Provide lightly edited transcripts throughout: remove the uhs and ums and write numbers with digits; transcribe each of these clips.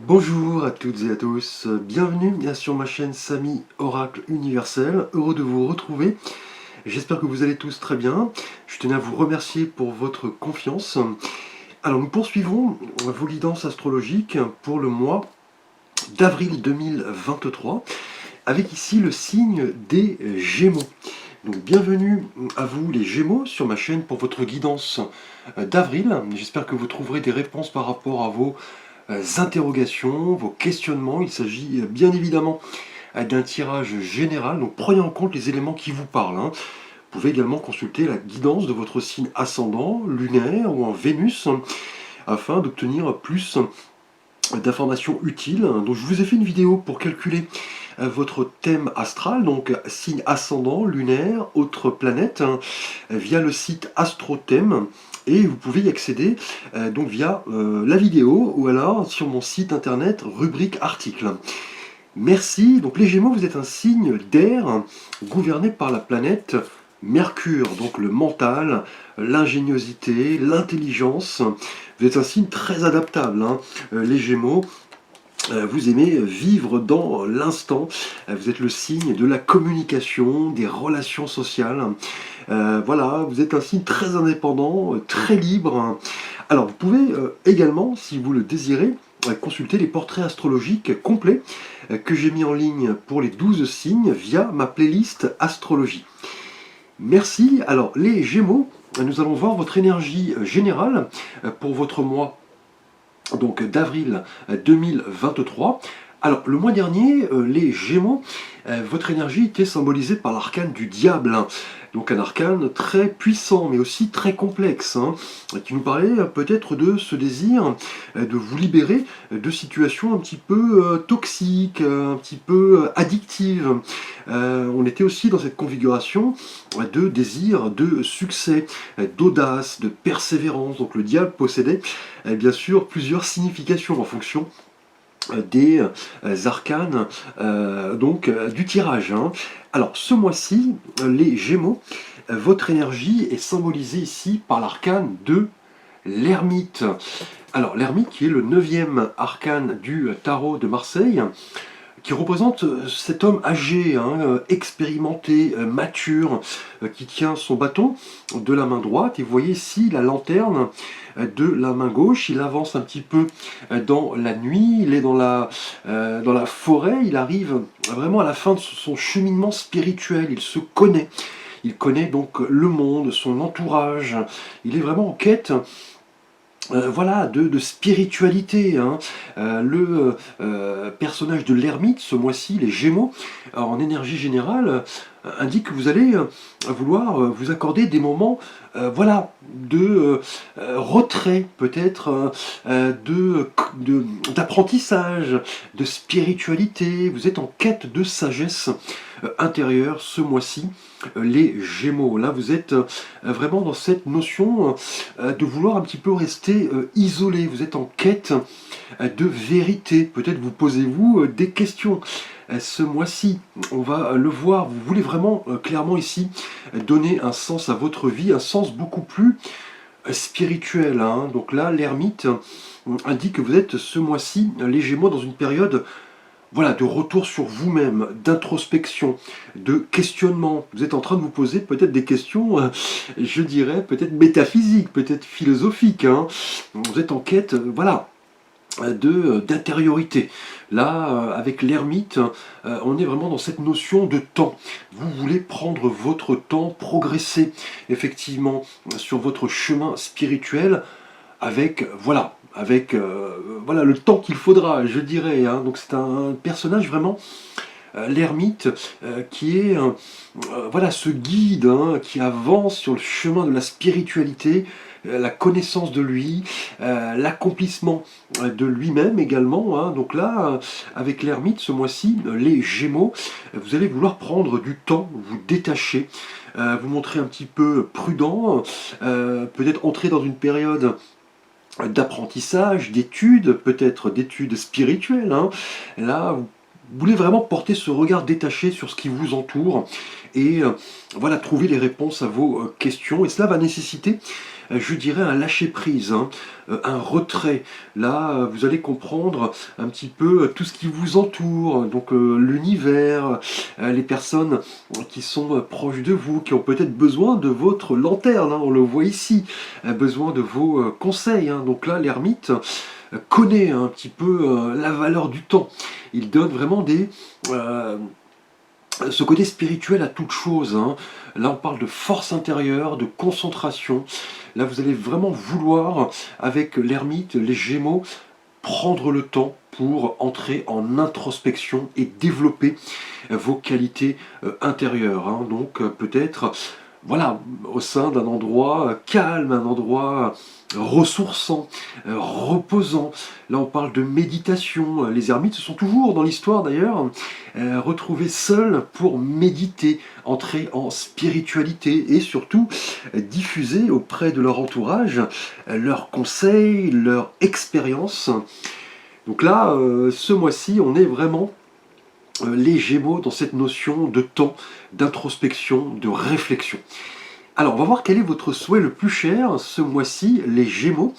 Bonjour à toutes et à tous, bienvenue bien sur ma chaîne Samy Oracle Universel, heureux de vous retrouver. J'espère que vous allez tous très bien. Je tenais à vous remercier pour votre confiance. Alors nous poursuivons vos guidances astrologiques pour le mois d'avril 2023 avec ici le signe des Gémeaux. Donc bienvenue à vous les Gémeaux sur ma chaîne pour votre guidance d'avril. J'espère que vous trouverez des réponses par rapport à vos interrogations, vos questionnements. Il s'agit bien évidemment d'un tirage général, donc prenez en compte les éléments qui vous parlent. Vous pouvez également consulter la guidance de votre signe ascendant, lunaire ou en Vénus, afin d'obtenir plus d'informations utiles. Donc je vous ai fait une vidéo pour calculer votre thème astral, donc signe ascendant, lunaire, autre planète, via le site AstroThème. Et vous pouvez y accéder donc via la vidéo ou alors sur mon site internet rubrique article. Merci. Donc les Gémeaux, vous êtes un signe d'air gouverné par la planète Mercure, donc le mental, l'ingéniosité, l'intelligence. Vous êtes un signe très adaptable, les Gémeaux. Vous aimez vivre dans l'instant, vous êtes le signe de la communication, des relations sociales. Voilà, vous êtes un signe très indépendant, très libre. Alors vous pouvez également, si vous le désirez, consulter les portraits astrologiques complets que j'ai mis en ligne pour les 12 signes via ma playlist astrologie. Merci. Alors les Gémeaux, nous allons voir votre énergie générale pour votre mois donc d'avril 2023. Alors, le mois dernier, les Gémeaux, votre énergie était symbolisée par l'arcane du diable. Donc un arcane très puissant, mais aussi très complexe, qui nous parlait peut-être de ce désir de vous libérer de situations un petit peu toxiques, un petit peu addictives. On était aussi dans cette configuration de désir de succès, d'audace, de persévérance. Donc le diable possédait bien sûr plusieurs significations en fonction des arcanes du tirage. Alors ce mois-ci, les Gémeaux, votre énergie est symbolisée ici par l'arcane de l'ermite. Alors l'ermite qui est le 9e arcane du tarot de Marseille, qui représente cet homme âgé, expérimenté, mature, qui tient son bâton de la main droite. Et vous voyez ici la lanterne de la main gauche. Il avance un petit peu dans la nuit, il est dans la forêt, il arrive vraiment à la fin de son cheminement spirituel, il se connaît. Il connaît donc le monde, son entourage. Il est vraiment en quête voilà, de spiritualité. Le personnage de l'ermite, ce mois-ci, les Gémeaux, en énergie générale, indique que vous allez vouloir vous accorder des moments voilà, de retrait, peut-être, d'apprentissage, de spiritualité. Vous êtes en quête de sagesse intérieure ce mois-ci, les Gémeaux. Là, vous êtes vraiment dans cette notion de vouloir un petit peu rester isolé. Vous êtes en quête de vérité. Peut-être vous posez-vous des questions. Ce mois-ci, on va le voir, vous voulez vraiment clairement ici donner un sens à votre vie, un sens beaucoup plus spirituel. Donc là, l'ermite indique que vous êtes ce mois-ci, les Gémeaux, dans une période voilà, de retour sur vous-même, d'introspection, de questionnement. Vous êtes en train de vous poser peut-être des questions, je dirais, peut-être métaphysiques, peut-être philosophiques. Vous êtes en quête, voilà, d'intériorité. Là, avec l'ermite, on est vraiment dans cette notion de temps. Vous voulez prendre votre temps, progresser effectivement sur votre chemin spirituel avec, voilà, voilà, le temps qu'il faudra, je dirais. Donc c'est un personnage vraiment, l'ermite, qui est voilà, ce guide qui avance sur le chemin de la spiritualité, la connaissance de lui, l'accomplissement de lui-même également. Donc là, avec l'ermite, ce mois-ci, les Gémeaux, vous allez vouloir prendre du temps, vous détacher, vous montrer un petit peu prudent, peut-être entrer dans une période d'apprentissage, d'études, peut-être d'études spirituelles. Là, vous voulez vraiment porter ce regard détaché sur ce qui vous entoure et voilà, trouver les réponses à vos questions. Et cela va nécessiter, je dirais, un lâcher-prise, hein, un retrait. Là, vous allez comprendre un petit peu tout ce qui vous entoure, donc l'univers, les personnes qui sont proches de vous, qui ont peut-être besoin de votre lanterne, hein, on le voit ici, besoin de vos conseils, hein. Donc là, l'ermite connaît un petit peu la valeur du temps. Il donne vraiment ce côté spirituel à toute chose, hein. Là, on parle de force intérieure, de concentration. Là, vous allez vraiment vouloir, avec l'ermite, les Gémeaux, prendre le temps pour entrer en introspection et développer vos qualités intérieures, hein. Donc, peut-être, voilà, au sein d'un endroit calme, un endroit ressourçant, reposant. Là, on parle de méditation. Les ermites se sont toujours, dans l'histoire d'ailleurs, retrouvés seuls pour méditer, entrer en spiritualité et surtout diffuser auprès de leur entourage leurs conseils, leur expérience. Donc là, ce mois-ci, on est vraiment les Gémeaux dans cette notion de temps, d'introspection, de réflexion. Alors, on va voir quel est votre souhait le plus cher ce mois-ci, les Gémeaux.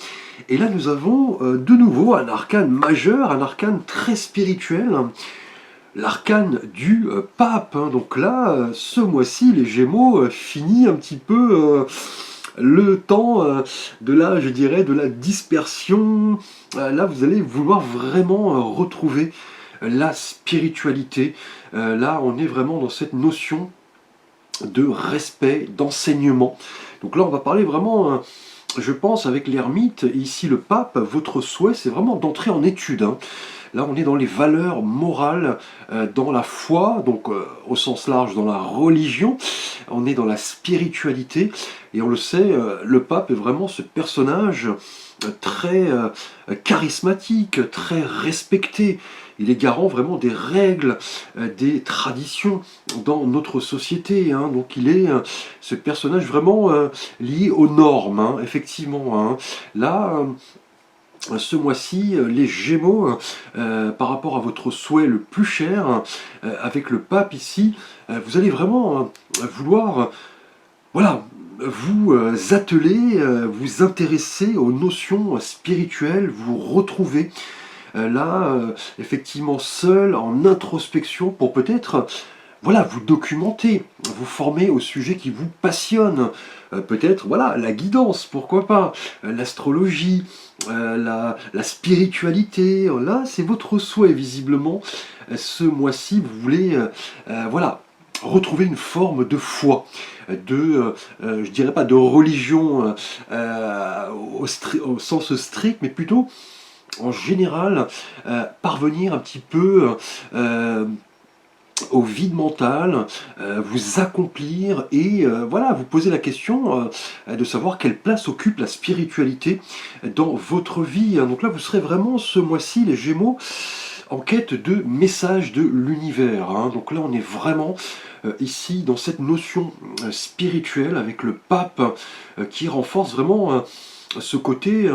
Et là, nous avons de nouveau un arcane majeur, un arcane très spirituel, l'arcane du pape, hein. Donc là, ce mois-ci, les Gémeaux finit un petit peu le temps de la, je dirais, de la dispersion. Là, vous allez vouloir vraiment retrouver la spiritualité. Là, on est vraiment dans cette notion de respect, d'enseignement. Donc là, on va parler vraiment, je pense, avec l'ermite, et ici le pape, votre souhait, c'est vraiment d'entrer en étude, hein. Là, on est dans les valeurs morales, dans la foi, donc au sens large, dans la religion, on est dans la spiritualité, et on le sait, le pape est vraiment ce personnage très charismatique, très respecté. Il est garant vraiment des règles, des traditions dans notre société, hein. Donc il est ce personnage vraiment lié aux normes, hein, effectivement, hein. Là, ce mois-ci, les Gémeaux, par rapport à votre souhait le plus cher, avec le pape ici, vous allez vraiment vouloir, voilà, vous atteler, vous intéresser aux notions spirituelles, vous retrouver là, effectivement, seul, en introspection, pour peut-être, voilà, vous documenter, vous former au sujet qui vous passionne. Peut-être, voilà, la guidance, pourquoi pas, l'astrologie, la spiritualité. Là, c'est votre souhait, visiblement. Ce mois-ci, vous voulez, voilà, retrouver une forme de foi, je dirais pas de religion au sens strict, mais plutôt en général, parvenir un petit peu au vide mental, vous accomplir et voilà, vous poser la question de savoir quelle place occupe la spiritualité dans votre vie, hein. Donc là, vous serez vraiment ce mois-ci, les Gémeaux, en quête de messages de l'univers, hein. Donc là, on est vraiment ici dans cette notion spirituelle avec le pape qui renforce vraiment ce côté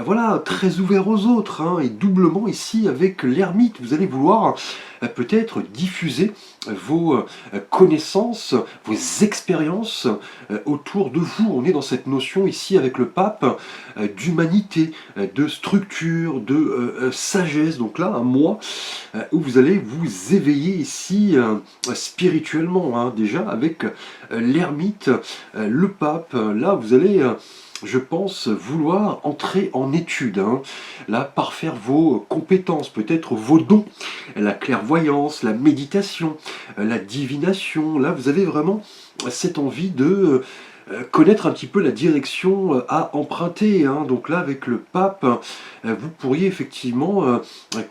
voilà, très ouvert aux autres, hein. Et doublement ici avec l'ermite, vous allez vouloir peut-être diffuser vos connaissances, vos expériences autour de vous. On est dans cette notion ici avec le pape d'humanité, de structure, de sagesse. Donc là, un mois où vous allez vous éveiller ici spirituellement, hein. Déjà avec l'ermite, le pape, là vous allez je pense, vouloir entrer en étude, hein. Là, parfaire vos compétences, peut-être vos dons, la clairvoyance, la méditation, la divination. Là, vous avez vraiment cette envie de connaître un petit peu la direction à emprunter, hein. Donc là, avec le pape, vous pourriez effectivement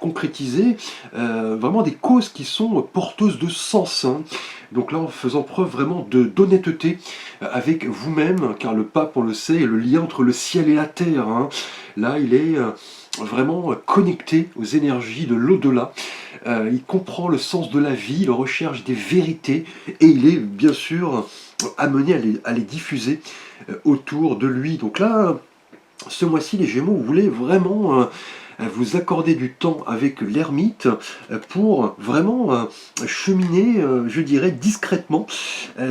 concrétiser vraiment des causes qui sont porteuses de sens, hein. Donc là, en faisant preuve vraiment d'honnêteté avec vous-même, car le pape, on le sait, est le lien entre le ciel et la terre, hein. Là, il est vraiment connecté aux énergies de l'au-delà. Il comprend le sens de la vie, il recherche des vérités, et il est bien sûr amené à les diffuser autour de lui. Donc là, ce mois-ci, les Gémeaux, vous voulez vraiment vous accorder du temps avec l'ermite pour vraiment cheminer, je dirais, discrètement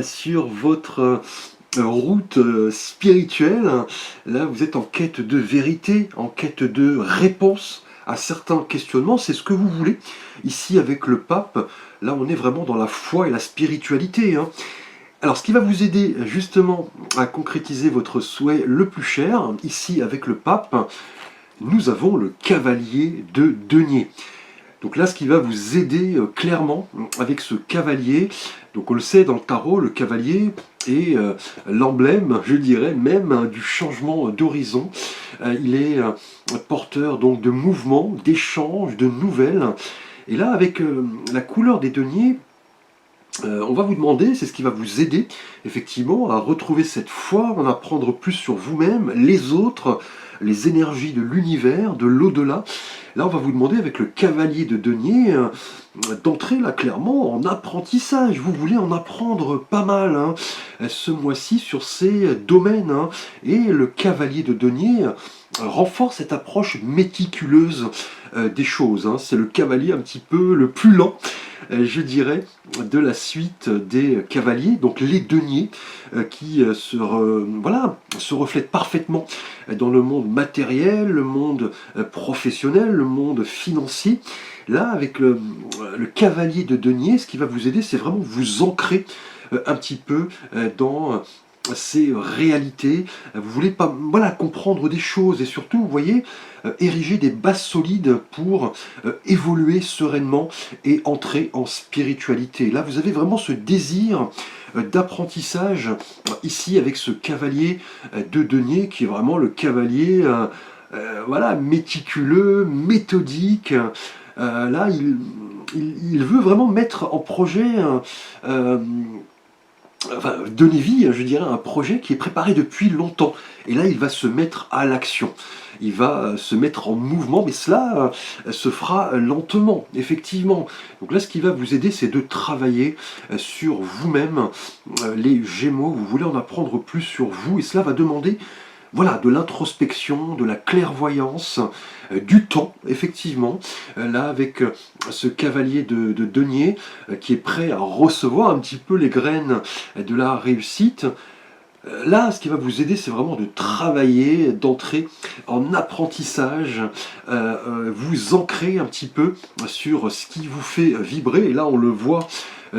sur votre route spirituelle. Là, vous êtes en quête de vérité, en quête de réponse à certains questionnements. C'est ce que vous voulez. Ici, avec le pape, là, on est vraiment dans la foi et la spiritualité, hein. Alors, ce qui va vous aider justement à concrétiser votre souhait le plus cher, ici avec le pape, nous avons le cavalier de denier. Donc là, ce qui va vous aider clairement avec ce cavalier, donc on le sait dans le tarot, le cavalier est l'emblème, je dirais même, du changement d'horizon. Il est porteur donc de mouvements, d'échanges, de nouvelles. Et là, avec la couleur des deniers, on va vous demander, c'est ce qui va vous aider effectivement à retrouver cette foi, en apprendre plus sur vous-même, les autres, les énergies de l'univers, de l'au-delà. Là, on va vous demander avec le cavalier de denier d'entrer là clairement en apprentissage. Vous voulez en apprendre pas mal hein, ce mois-ci sur ces domaines. Hein. Et le cavalier de denier renforce cette approche méticuleuse des choses. Hein. C'est le cavalier un petit peu le plus lent, je dirais, de la suite des cavaliers, donc les deniers, qui se reflètent parfaitement dans le monde matériel, le monde professionnel, le monde financier. Là, avec le cavalier de denier, ce qui va vous aider, c'est vraiment vous ancrer un petit peu dans ces réalités. Vous voulez pas, voilà, comprendre des choses et surtout, vous voyez, ériger des bases solides pour évoluer sereinement et entrer en spiritualité. Là, vous avez vraiment ce désir d'apprentissage ici avec ce cavalier de denier qui est vraiment le cavalier voilà, méticuleux, méthodique. Là, il veut vraiment mettre en projet enfin, donner vie, je dirais, à un projet qui est préparé depuis longtemps. Et là, il va se mettre à l'action. Il va se mettre en mouvement, mais cela se fera lentement, effectivement. Donc là, ce qui va vous aider, c'est de travailler sur vous-même. Les Gémeaux, vous voulez en apprendre plus sur vous, et cela va demander voilà, de l'introspection, de la clairvoyance, du temps, effectivement. Là, avec ce cavalier de denier qui est prêt à recevoir un petit peu les graines de la réussite. Là, ce qui va vous aider, c'est vraiment de travailler, d'entrer en apprentissage, vous ancrer un petit peu sur ce qui vous fait vibrer. Et là, on le voit,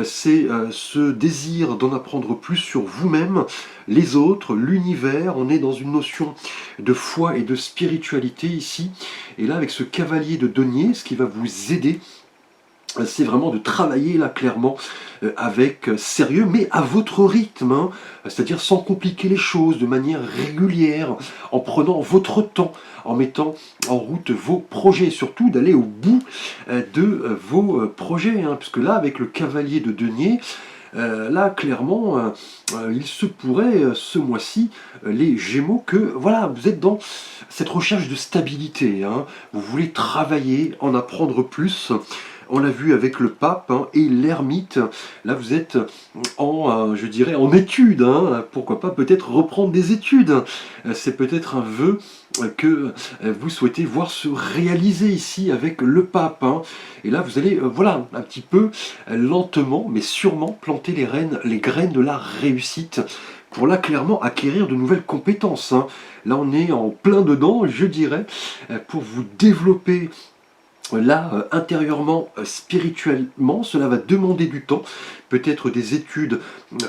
c'est ce désir d'en apprendre plus sur vous-même, les autres, l'univers. On est dans une notion de foi et de spiritualité ici. Et là, avec ce cavalier de denier, ce qui va vous aider, c'est vraiment de travailler là clairement avec sérieux, mais à votre rythme, hein, c'est-à-dire sans compliquer les choses, de manière régulière, en prenant votre temps, en mettant en route vos projets, et surtout d'aller au bout de vos projets, hein, puisque là, avec le cavalier de denier, là, clairement, il se pourrait, ce mois-ci, les Gémeaux, que voilà, vous êtes dans cette recherche de stabilité. Hein, vous voulez travailler, en apprendre plus. On l'a vu avec le pape hein, et l'ermite. Là, vous êtes en, je dirais, en études. Hein, pourquoi pas peut-être reprendre des études. C'est peut-être un vœu que vous souhaitez voir se réaliser ici avec le pape. Hein. Et là, vous allez, voilà, un petit peu lentement, mais sûrement planter les graines de la réussite pour là, clairement, acquérir de nouvelles compétences. Hein. Là, on est en plein dedans, je dirais, pour vous développer là, intérieurement, spirituellement, cela va demander du temps, peut-être des études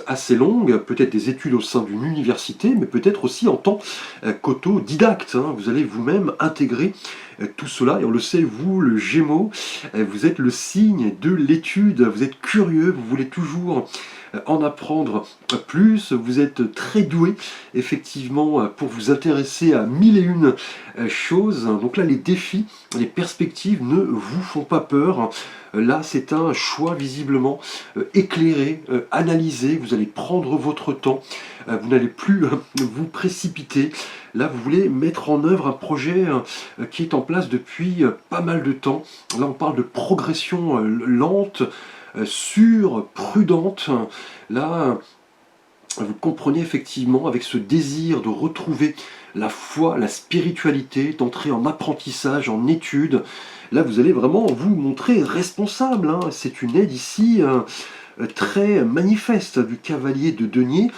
assez longues, peut-être des études au sein d'une université, mais peut-être aussi en tant qu'autodidacte. Hein. Vous allez vous-même intégrer tout cela, et on le sait, vous, le Gémeaux, vous êtes le signe de l'étude, vous êtes curieux, vous voulez toujours en apprendre plus, vous êtes très doué effectivement pour vous intéresser à mille et une choses. Donc là, les défis, les perspectives ne vous font pas peur. Là, c'est un choix visiblement éclairé, analysé. Vous allez prendre votre temps. Vous n'allez plus vous précipiter. Là, vous voulez mettre en œuvre un projet qui est en place depuis pas mal de temps. Là, on parle de progression lente, sûre, prudente. Là, vous comprenez effectivement avec ce désir de retrouver la foi, la spiritualité, d'entrer en apprentissage, en études. Là, vous allez vraiment vous montrer responsable, hein. C'est une aide ici très manifeste du cavalier de denier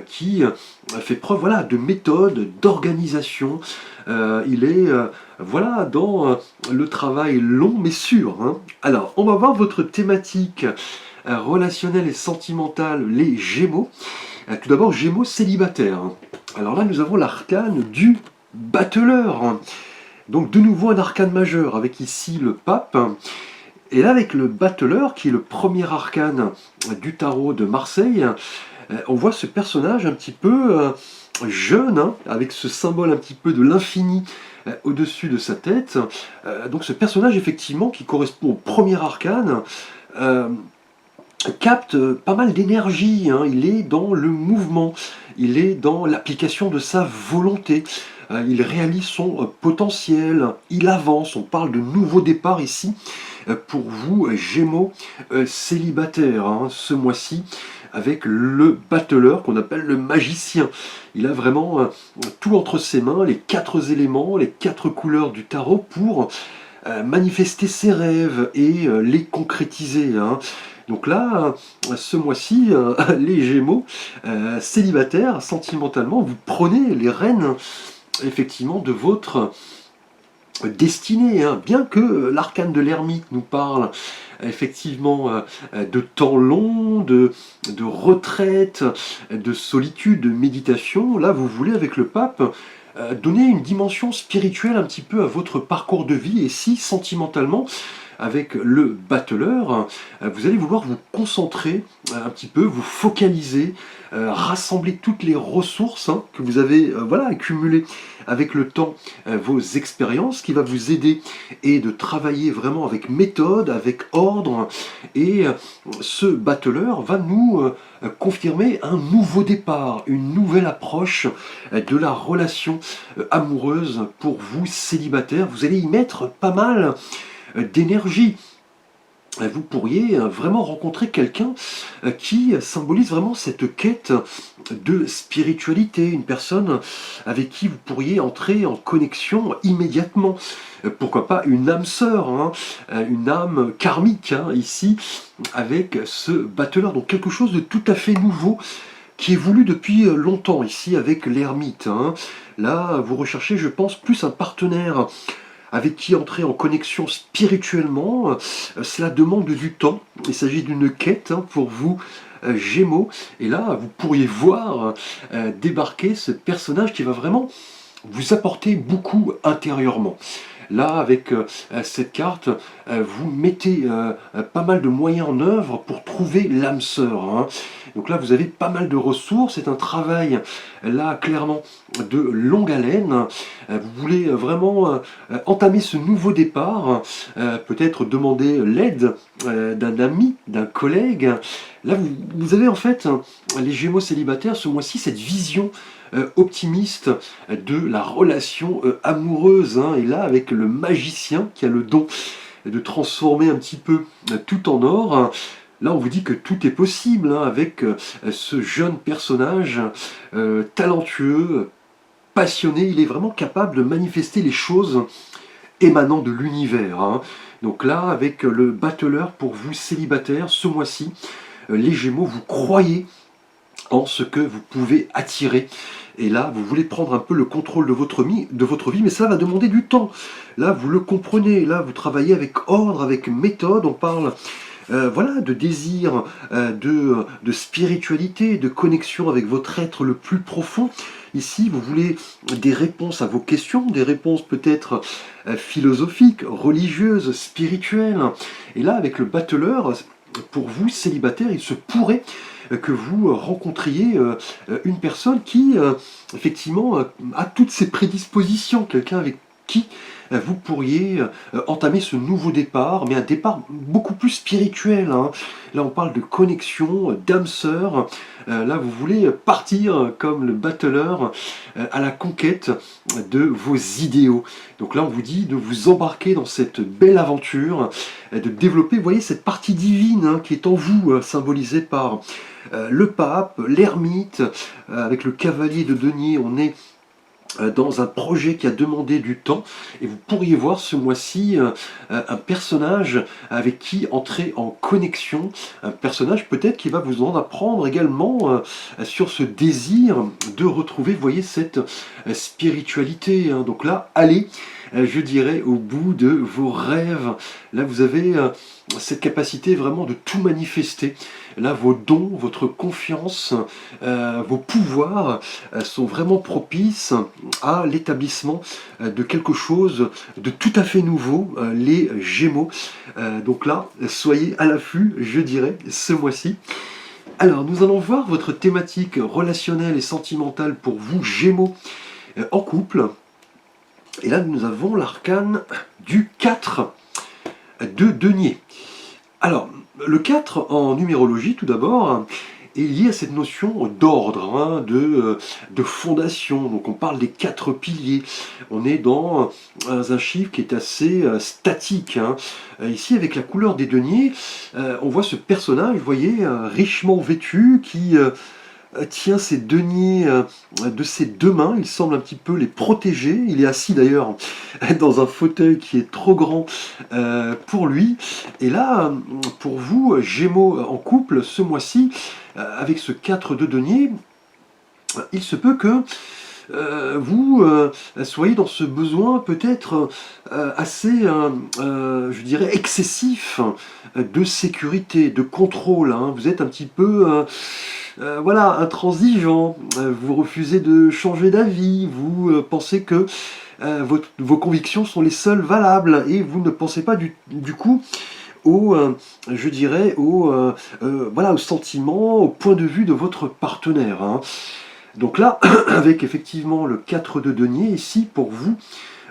qui fait preuve voilà, de méthode, d'organisation. Il est voilà, dans le travail long mais sûr, hein. Alors, on va voir votre thématique relationnelle et sentimentale, les Gémeaux. Tout d'abord, Gémeaux célibataire. Alors là, nous avons l'arcane du battleur. Donc de nouveau un arcane majeur avec ici le pape. Et là avec le battleur qui est le premier arcane du tarot de Marseille, on voit ce personnage un petit peu jeune, hein, avec ce symbole un petit peu de l'infini au-dessus de sa tête. Donc ce personnage effectivement qui correspond au premier arcane capte pas mal d'énergie, hein. Il est dans le mouvement, il est dans l'application de sa volonté, il réalise son potentiel, il avance, on parle de nouveau départ ici, pour vous Gémeaux célibataires, hein, ce mois-ci, avec le battleur qu'on appelle le magicien. Il a vraiment tout entre ses mains, les 4 éléments, les 4 couleurs du tarot pour manifester ses rêves et les concrétiser, hein. Donc là, ce mois-ci, les Gémeaux célibataires, sentimentalement, vous prenez les rênes effectivement de votre destinée, hein. Bien que l'arcane de l'ermite nous parle effectivement de temps long, de retraite, de solitude, de méditation, là vous voulez avec le pape donner une dimension spirituelle un petit peu à votre parcours de vie, et si sentimentalement avec le battleur, vous allez vouloir vous concentrer un petit peu, vous focaliser, rassembler toutes les ressources, hein, que vous avez voilà, accumulées avec le temps, vos expériences, qui va vous aider et de travailler vraiment avec méthode, avec ordre. Et ce battleur va nous confirmer un nouveau départ, une nouvelle approche de la relation amoureuse pour vous célibataires. Vous allez y mettre pas mal d'énergie. Vous pourriez vraiment rencontrer quelqu'un qui symbolise vraiment cette quête de spiritualité, une personne avec qui vous pourriez entrer en connexion immédiatement. Pourquoi pas une âme sœur, hein, une âme karmique, hein, ici, avec ce battleur. Donc quelque chose de tout à fait nouveau qui est voulu depuis longtemps, ici, avec l'ermite, hein. Là, vous recherchez, je pense, plus un partenaire avec qui entrer en connexion spirituellement. Cela demande du temps. Il s'agit d'une quête, hein, pour vous, Gémeaux. Et là, vous pourriez voir débarquer ce personnage qui va vraiment vous apporter beaucoup intérieurement. Là, avec cette carte, vous mettez pas mal de moyens en œuvre pour trouver l'âme sœur, hein. Donc là, vous avez pas mal de ressources. C'est un travail, là, clairement, de longue haleine. Vous voulez vraiment entamer ce nouveau départ, peut-être demander l'aide d'un ami, d'un collègue. Là, vous avez en fait, les Gémeaux célibataires, ce mois-ci, cette vision optimiste de la relation amoureuse, hein. Et là, avec le magicien qui a le don de transformer un petit peu tout en or, hein. Là, on vous dit que tout est possible, hein, avec ce jeune personnage talentueux, passionné. Il est vraiment capable de manifester les choses émanant de l'univers, hein. Donc là, avec le battleur pour vous célibataires, ce mois-ci, les Gémeaux, vous croyez en ce que vous pouvez attirer. Et là, vous voulez prendre un peu le contrôle de votre vie, mais ça va demander du temps. Là, vous le comprenez, là, vous travaillez avec ordre, avec méthode. On parle voilà, de désir, de spiritualité, de connexion avec votre être le plus profond. Ici, vous voulez des réponses à vos questions, des réponses peut-être philosophiques, religieuses, spirituelles. Et là, avec le battleur, pour vous, célibataire, il se pourrait que vous rencontriez une personne qui, effectivement, a toutes ces prédispositions, quelqu'un avec qui vous pourriez entamer ce nouveau départ, mais un départ beaucoup plus spirituel, hein. Là, on parle de connexion, d'âme sœur. Là, vous voulez partir comme le battleur à la conquête de vos idéaux. Donc là, on vous dit de vous embarquer dans cette belle aventure, de développer, vous voyez, cette partie divine, hein, qui est en vous, symbolisée par le pape, l'ermite, avec le cavalier de denier. On est dans un projet qui a demandé du temps, et vous pourriez voir ce mois-ci un personnage avec qui entrer en connexion, un personnage peut-être qui va vous en apprendre également sur ce désir de retrouver, vous voyez, cette spiritualité, hein. Donc là, allez, je dirais, au bout de vos rêves. Là, vous avez cette capacité vraiment de tout manifester. Là, vos dons, votre confiance, vos pouvoirs sont vraiment propices à l'établissement de quelque chose de tout à fait nouveau, les Gémeaux. Donc là, soyez à l'affût, je dirais, ce mois-ci. Alors, nous allons voir votre thématique relationnelle et sentimentale pour vous, Gémeaux, en couple. Et là, nous avons l'arcane du 4 de denier. Alors, le 4 en numérologie, tout d'abord, est lié à cette notion d'ordre, hein, de fondation. Donc on parle des 4 piliers. On est dans un chiffre qui est assez statique, hein. Ici, avec la couleur des deniers, on voit ce personnage, vous voyez, richement vêtu, qui tient ses deniers de ses deux mains. Il semble un petit peu les protéger. Il est assis d'ailleurs dans un fauteuil qui est trop grand pour lui. Et là, pour vous, Gémeaux en couple, ce mois-ci, avec ce 4 de denier, il se peut que vous soyez dans ce besoin peut-être assez, je dirais, excessif de sécurité, de contrôle, hein. Vous êtes un petit peu voilà, intransigeant, vous refusez de changer d'avis, vous pensez que vos convictions sont les seules valables, et vous ne pensez pas du coup au, je dirais, voilà, au sentiment, au point de vue de votre partenaire, hein. Donc là, avec effectivement le 4 de denier, ici, pour vous,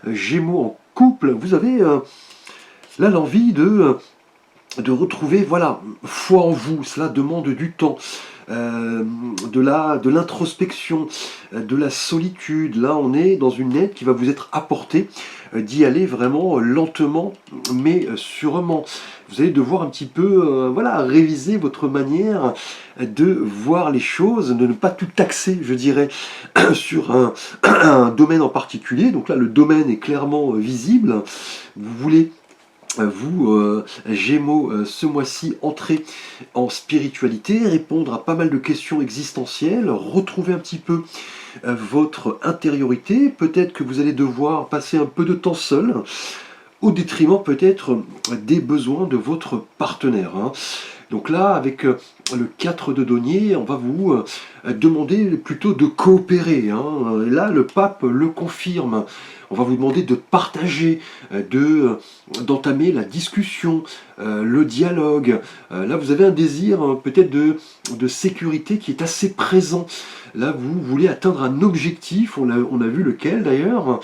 Gémeaux en couple, vous avez là l'envie de retrouver, voilà, foi en vous. Cela demande du temps, de l'introspection, de la solitude. Là, on est dans une aide qui va vous être apportée, d'y aller vraiment lentement, mais sûrement. Vous allez devoir un petit peu, voilà, réviser votre manière de voir les choses, de ne pas tout taxer, je dirais, sur un domaine en particulier. Donc là, le domaine est clairement visible. Vous voulez vous, Gémeaux, ce mois-ci, entrer en spiritualité, répondre à pas mal de questions existentielles, retrouver un petit peu votre intériorité. Peut-être que vous allez devoir passer un peu de temps seul, au détriment peut-être des besoins de votre partenaire, hein. Donc là, avec le 4 de denier, on va vous demander plutôt de coopérer, hein. Et là, le pape le confirme. On va vous demander de partager, d'entamer la discussion, le dialogue. Là, vous avez un désir peut-être de sécurité qui est assez présent. Là, vous voulez atteindre un objectif, on a vu lequel d'ailleurs,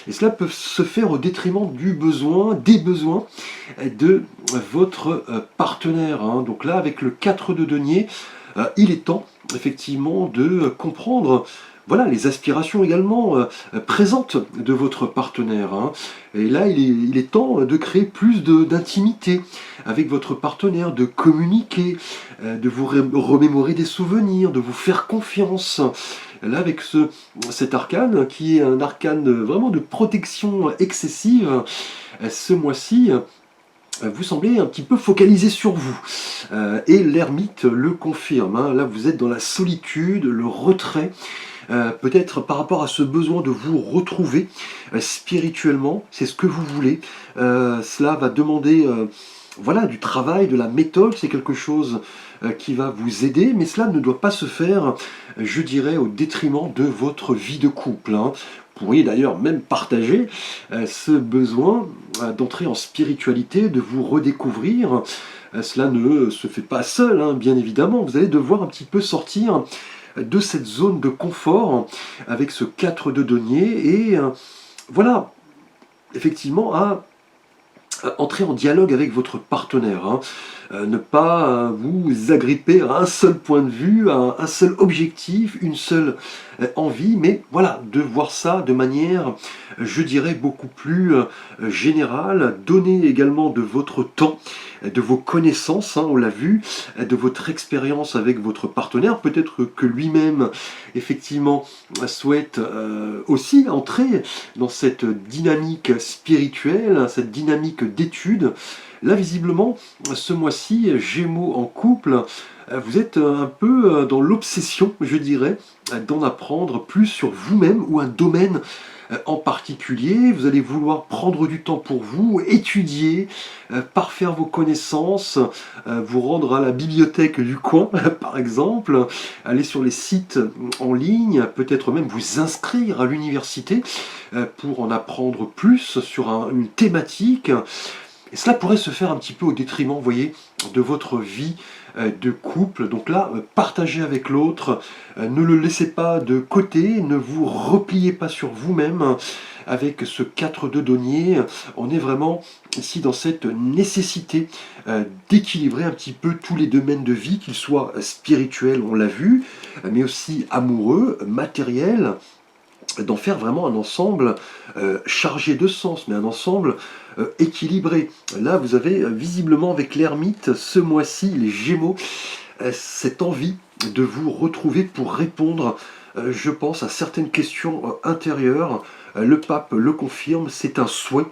et cela peut se faire au détriment des besoins de votre partenaire, hein. Donc là, avec le 4 de denier, il est temps effectivement de comprendre, voilà, les aspirations également présentes de votre partenaire, hein. Et là, il est temps de créer plus d'intimité avec votre partenaire, de communiquer, de vous remémorer des souvenirs, de vous faire confiance. Là, avec cet arcane, qui est un arcane vraiment de protection excessive, ce mois-ci, vous semblez un petit peu focalisé sur vous. Et l'ermite le confirme, hein. Là, vous êtes dans la solitude, le retrait, peut-être par rapport à ce besoin de vous retrouver spirituellement. C'est ce que vous voulez. Cela va demander voilà, du travail, de la méthode. C'est quelque chose qui va vous aider, mais cela ne doit pas se faire, je dirais, au détriment de votre vie de couple, hein. Vous pourriez d'ailleurs même partager ce besoin d'entrer en spiritualité, de vous redécouvrir. Cela ne se fait pas seul, hein, bien évidemment. Vous allez devoir un petit peu sortir de cette zone de confort avec ce 4 de denier et voilà, effectivement, à entrer en dialogue avec votre partenaire, hein. Ne pas vous agripper à un seul point de vue, à un seul objectif, une seule envie, mais voilà, de voir ça de manière, je dirais, beaucoup plus générale. Donner également de votre temps, de vos connaissances, hein, on l'a vu, de votre expérience avec votre partenaire. Peut-être que lui-même, effectivement, souhaite aussi entrer dans cette dynamique spirituelle, cette dynamique d'étude. Là, visiblement, ce mois-ci, Gémeaux en couple, vous êtes un peu dans l'obsession, je dirais, d'en apprendre plus sur vous-même ou un domaine en particulier. Vous allez vouloir prendre du temps pour vous, étudier, parfaire vos connaissances, vous rendre à la bibliothèque du coin, par exemple, aller sur les sites en ligne, peut-être même vous inscrire à l'université pour en apprendre plus sur une thématique. Et cela pourrait se faire un petit peu au détriment, vous voyez, de votre vie de couple. Donc là, partagez avec l'autre, ne le laissez pas de côté, ne vous repliez pas sur vous-même. Avec ce 4 de denier, on est vraiment ici dans cette nécessité d'équilibrer un petit peu tous les domaines de vie, qu'ils soient spirituels, on l'a vu, mais aussi amoureux, matériels, d'en faire vraiment un ensemble chargé de sens, mais un ensemble équilibré. Là, vous avez visiblement avec l'ermite, ce mois-ci, les Gémeaux, cette envie de vous retrouver pour répondre, je pense, à certaines questions intérieures. Le pape le confirme, c'est un souhait,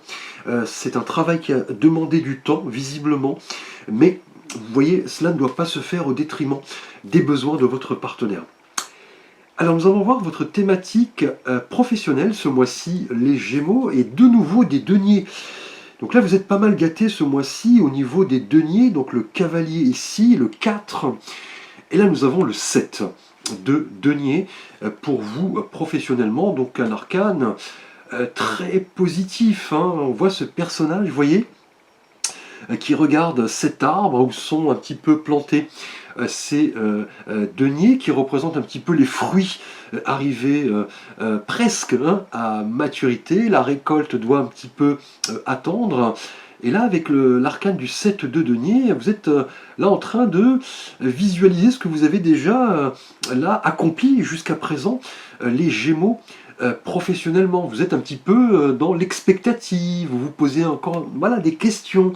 c'est un travail qui a demandé du temps, visiblement, mais vous voyez, cela ne doit pas se faire au détriment des besoins de votre partenaire. Alors nous allons voir votre thématique professionnelle ce mois-ci, les Gémeaux, et de nouveau des deniers. Donc là vous êtes pas mal gâté ce mois-ci au niveau des deniers, donc le cavalier ici, le 4, et là nous avons le 7 de deniers pour vous professionnellement, donc un arcane très positif, hein. On voit ce personnage, vous voyez, qui regarde cet arbre où sont un petit peu plantés ces deniers qui représentent un petit peu les fruits arrivés presque à maturité. La récolte doit un petit peu attendre. Et là, avec l'arcane du 7 de denier, vous êtes là en train de visualiser ce que vous avez déjà là accompli jusqu'à présent, les Gémeaux. Professionnellement, vous êtes un petit peu dans l'expectative, vous vous posez encore voilà, des questions,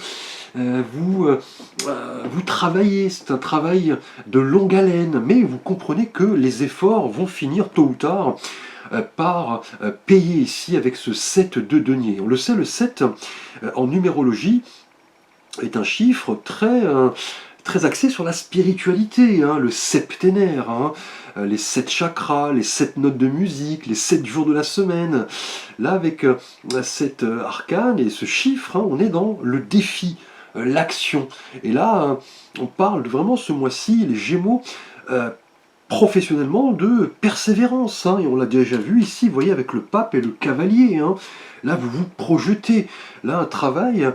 vous travaillez, c'est un travail de longue haleine, mais vous comprenez que les efforts vont finir tôt ou tard par payer ici avec ce 7 de denier. On le sait, le 7 en numérologie est un chiffre très axé sur la spiritualité, hein, le septénaire, hein, les 7 chakras, les 7 notes de musique, les 7 jours de la semaine. Là, avec cet arcane et ce chiffre, hein, on est dans le défi, l'action. Et là, on parle vraiment ce mois-ci, les Gémeaux, professionnellement de persévérance, hein, et on l'a déjà vu ici, vous voyez, avec le pape et le cavalier, hein. Là vous vous projetez, là un travail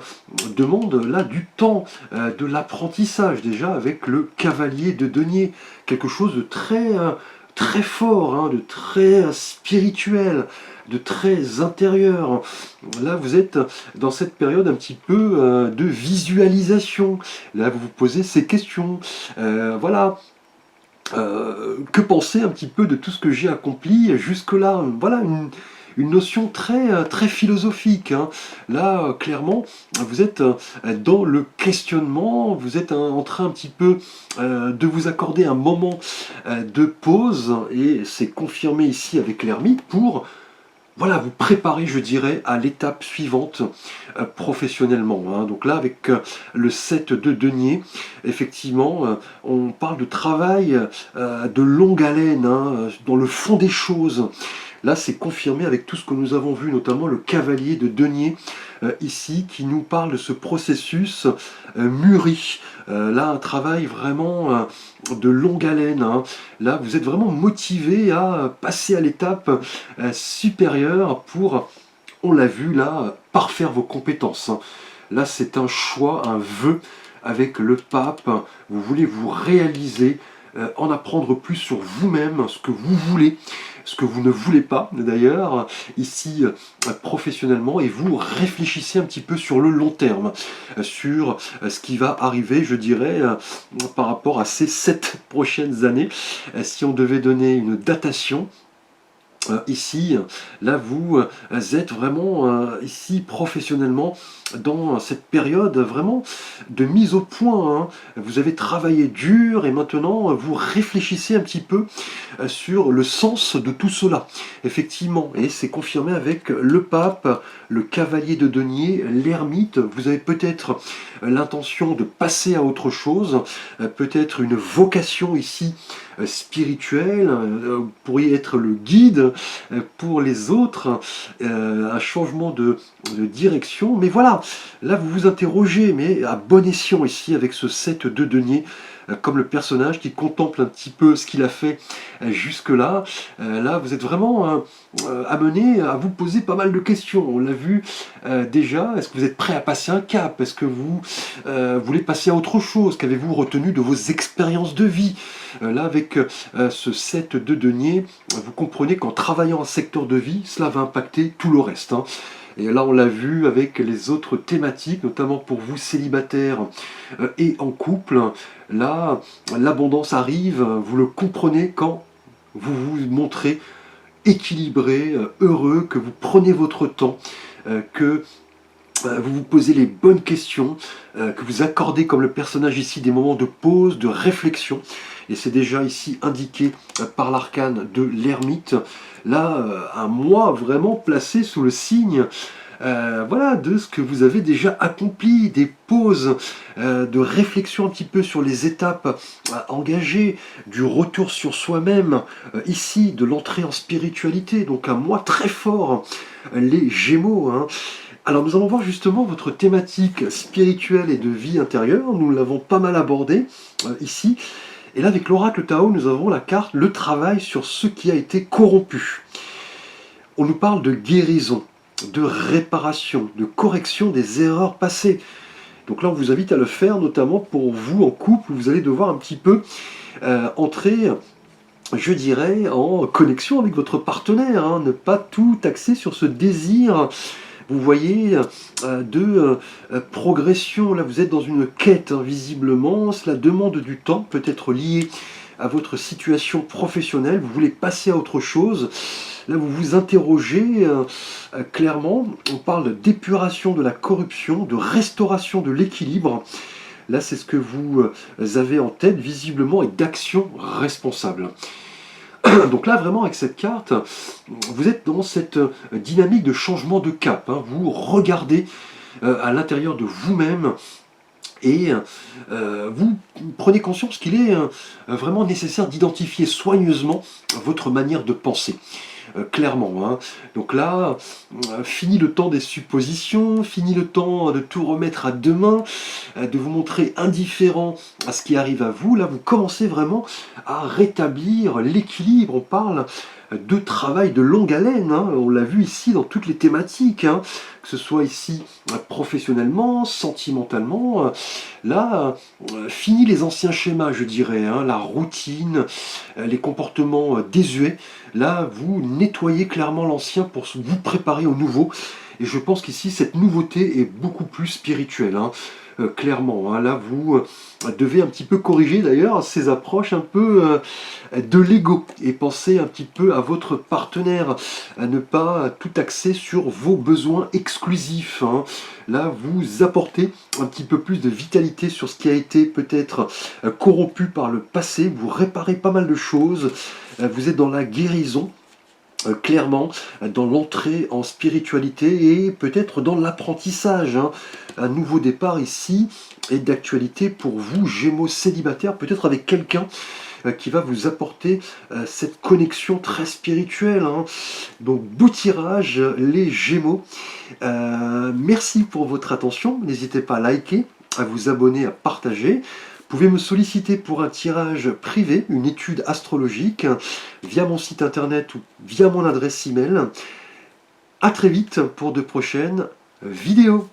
demande là du temps, de l'apprentissage déjà avec le cavalier de denier, quelque chose de très fort, hein, de très spirituel, de très intérieur. Là vous êtes dans cette période un petit peu de visualisation, là vous vous posez ces questions, voilà. Que penser un petit peu de tout ce que j'ai accompli jusque-là? Voilà une notion très philosophique, hein. Là, clairement, vous êtes dans le questionnement, vous êtes en train un petit peu de vous accorder un moment de pause, et c'est confirmé ici avec l'ermite pour voilà, vous préparez, je dirais, à l'étape suivante professionnellement, hein. Donc là, avec le 7 de denier, effectivement, on parle de travail de longue haleine, hein, dans le fond des choses. Là, c'est confirmé avec tout ce que nous avons vu, notamment le cavalier de denier ici, qui nous parle de ce processus mûri. Là, un travail vraiment de longue haleine, hein. Là, vous êtes vraiment motivé à passer à l'étape supérieure pour, on l'a vu là, parfaire vos compétences, hein. Là, c'est un choix, un vœu avec le pape. Vous voulez vous réaliser, en apprendre plus sur vous-même, ce que vous voulez, ce que vous ne voulez pas d'ailleurs, ici professionnellement, et vous réfléchissez un petit peu sur le long terme, sur ce qui va arriver, je dirais, par rapport à ces 7 prochaines années. Si on devait donner une datation, ici, là vous êtes vraiment ici professionnellement dans cette période vraiment de mise au point, hein. Vous avez travaillé dur et maintenant vous réfléchissez un petit peu sur le sens de tout cela. Effectivement, et c'est confirmé avec le pape, le cavalier de denier, l'ermite. Vous avez peut-être l'intention de passer à autre chose, peut-être une vocation ici spirituelle, vous pourriez être le guide pour les autres, un changement de direction. Mais voilà, là vous vous interrogez, mais à bon escient ici avec ce 7 de denier, comme le personnage qui contemple un petit peu ce qu'il a fait jusque-là. Là, vous êtes vraiment amené à vous poser pas mal de questions. On l'a vu déjà. Est-ce que vous êtes prêt à passer un cap? Est-ce que vous voulez passer à autre chose? Qu'avez-vous retenu de vos expériences de vie? Là, avec ce 7 de denier, vous comprenez qu'en travaillant un secteur de vie, cela va impacter tout le reste, hein. Et là, on l'a vu avec les autres thématiques, notamment pour vous célibataires et en couple. Là, l'abondance arrive, vous le comprenez quand vous vous montrez équilibré, heureux, que vous prenez votre temps, que vous vous posez les bonnes questions, que vous accordez, comme le personnage ici, des moments de pause, de réflexion. Et c'est déjà ici indiqué par l'arcane de l'ermite. Là, un mois vraiment placé sous le signe voilà, de ce que vous avez déjà accompli, des pauses de réflexion un petit peu sur les étapes engagées, du retour sur soi-même, ici, de l'entrée en spiritualité. Donc un mois très fort, les Gémeaux, hein. Alors nous allons voir justement votre thématique spirituelle et de vie intérieure. Nous l'avons pas mal abordé ici. Et là, avec l'oracle Tao, nous avons la carte « Le travail sur ce qui a été corrompu ». On nous parle de guérison, de réparation, de correction des erreurs passées. Donc là, on vous invite à le faire, notamment pour vous en couple, où vous allez devoir un petit peu entrer, je dirais, en connexion avec votre partenaire, hein, ne pas tout axer sur ce désir. Vous voyez, de progression. Là, vous êtes dans une quête, hein, visiblement. Cela demande du temps, peut-être lié à votre situation professionnelle. Vous voulez passer à autre chose. Là, vous vous interrogez clairement. On parle d'épuration de la corruption, de restauration de l'équilibre. Là, c'est ce que vous avez en tête, visiblement, et d'action responsable. Donc là, vraiment, avec cette carte, vous êtes dans cette dynamique de changement de cap, hein. Vous regardez à l'intérieur de vous-même et vous prenez conscience qu'il est vraiment nécessaire d'identifier soigneusement votre manière de penser. Clairement, hein. Donc là, fini le temps des suppositions, fini le temps de tout remettre à demain, de vous montrer indifférent à ce qui arrive à vous. Là, vous commencez vraiment à rétablir l'équilibre. On parle de travail de longue haleine, hein. On l'a vu ici dans toutes les thématiques, hein. Que ce soit ici professionnellement, sentimentalement. Là, fini les anciens schémas, je dirais, hein, la routine, les comportements désuets. Là, vous nettoyez clairement l'ancien pour vous préparer au nouveau. Et je pense qu'ici, cette nouveauté est beaucoup plus spirituelle, hein. Clairement, hein. Là, vous devez un petit peu corriger d'ailleurs ces approches un peu de l'ego et penser un petit peu à votre partenaire, à ne pas tout axer sur vos besoins exclusifs, hein. Là, vous apportez un petit peu plus de vitalité sur ce qui a été peut-être corrompu par le passé. Vous réparez pas mal de choses. Vous êtes dans la guérison. Clairement, dans l'entrée en spiritualité et peut-être dans l'apprentissage, hein. Un nouveau départ ici est d'actualité pour vous, Gémeaux célibataires, peut-être avec quelqu'un qui va vous apporter cette connexion très spirituelle, hein. Donc beau tirage, les Gémeaux. Merci pour votre attention, n'hésitez pas à liker, à vous abonner, à partager. Vous pouvez me solliciter pour un tirage privé, une étude astrologique, via mon site internet ou via mon adresse email. A très vite pour de prochaines vidéos.